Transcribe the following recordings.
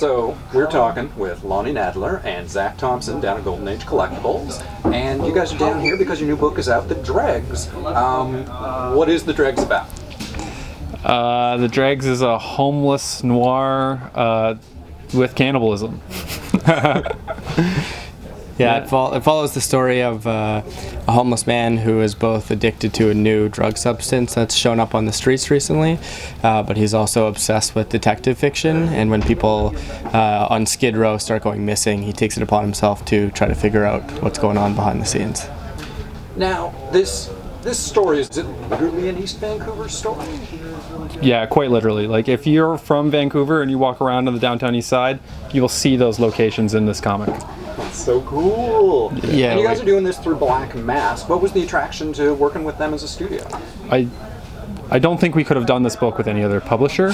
So we're talking with Lonnie Nadler and Zac Thompson down at Golden Age Collectables, and you guys are down here because your new book is out, The Dregs. What is The Dregs about? The Dregs is a homeless noir with cannibalism. Yeah, it follows the story of a homeless man who is both addicted to a new drug substance that's shown up on the streets recently, but he's also obsessed with detective fiction, and when people on Skid Row start going missing, he takes it upon himself to try to figure out what's going on behind the scenes. Now, this story, is it literally an East Vancouver story? Yeah, quite literally. Like, if you're from Vancouver and you walk around on the downtown east side, you will see those locations in this comic. That's so cool. Yeah, and you guys are doing this through Black Mask. What was the attraction to working with them as a studio? I don't think we could have done this book with any other publisher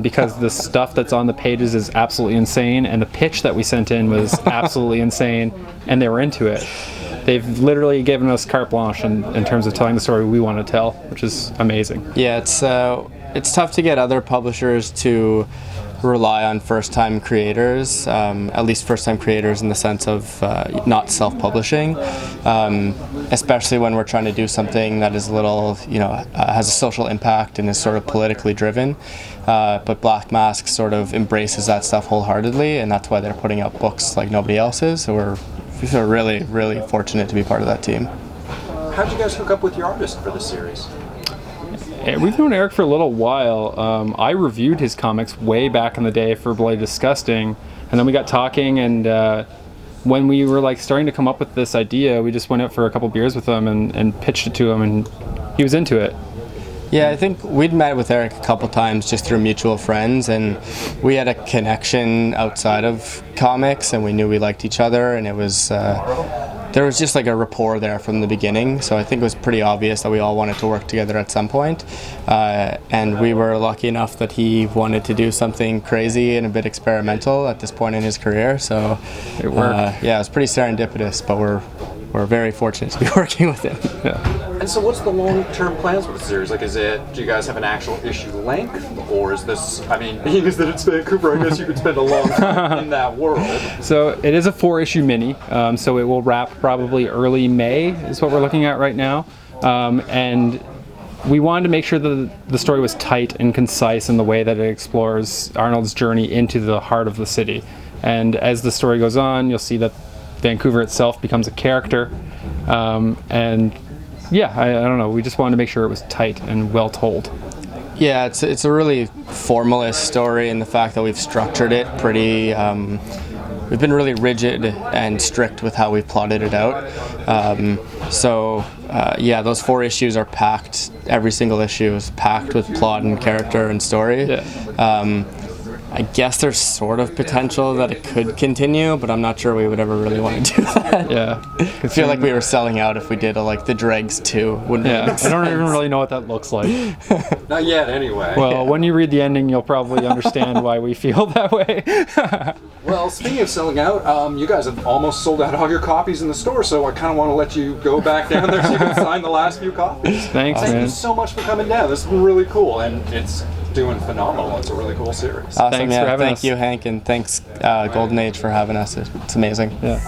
because the stuff that's on the pages is absolutely insane, and the pitch that we sent in was absolutely insane, and they were into it. They've literally given us carte blanche in terms of telling the story we want to tell, which is amazing. Yeah, it's tough to get other publishers to rely on first-time creators, at least first-time creators in the sense of not self-publishing, especially when we're trying to do something that is a little, has a social impact and is sort of politically driven. But Black Mask sort of embraces that stuff wholeheartedly, and that's why they're putting out books like nobody else is. So we're really, really fortunate to be part of that team. How'd you guys hook up with your artist for this series? We've known Eric for a little while. I reviewed his comics way back in the day for Bloody Disgusting, and then we got talking, and when we were starting to come up with this idea, we just went out for a couple beers with him and pitched it to him, and he was into it. Yeah, I think we'd met with Eric a couple times just through mutual friends, and we had a connection outside of comics, and we knew we liked each other, and it was there was just a rapport there from the beginning, so I think it was pretty obvious that we all wanted to work together at some point, and we were lucky enough that he wanted to do something crazy and a bit experimental at this point in his career, so it worked. Yeah, it was pretty serendipitous, but we're very fortunate to be working with him. Yeah. And so what's the long-term plans with the series? Do you guys have an actual issue length? Or is this, being as that it's Vancouver, I guess you could spend a long time in that world. So it is a 4-issue mini, so it will wrap probably early May is what we're looking at right now. And we wanted to make sure that the story was tight and concise in the way that it explores Arnold's journey into the heart of the city. And as the story goes on, you'll see that Vancouver itself becomes a character, and yeah, I don't know, we just wanted to make sure it was tight and well told. Yeah, it's a really formalist story in the fact that we've structured it pretty, we've been really rigid and strict with how we've plotted it out. Yeah, those 4 issues are packed, every single issue is packed with plot and character and story. Yeah. I guess there's sort of potential that it could continue, but I'm not sure we would ever really want to do that. Yeah. I feel like we were selling out if we did The Dregs 2. Wouldn't Yeah, it? I don't even really know what that looks like. Not yet, anyway. Well, when you read the ending, you'll probably understand why we feel that way. Well, speaking of selling out, you guys have almost sold out all your copies in the store, so I kind of want to let you go back down there so you can sign the last few copies. Thanks, Thank man. you so much for coming down. This has been really cool, and it's doing phenomenal. It's a really cool series. Awesome, Thanks for having us. Thank you, Hank, and thanks Golden Age for having us. It's amazing. Yeah.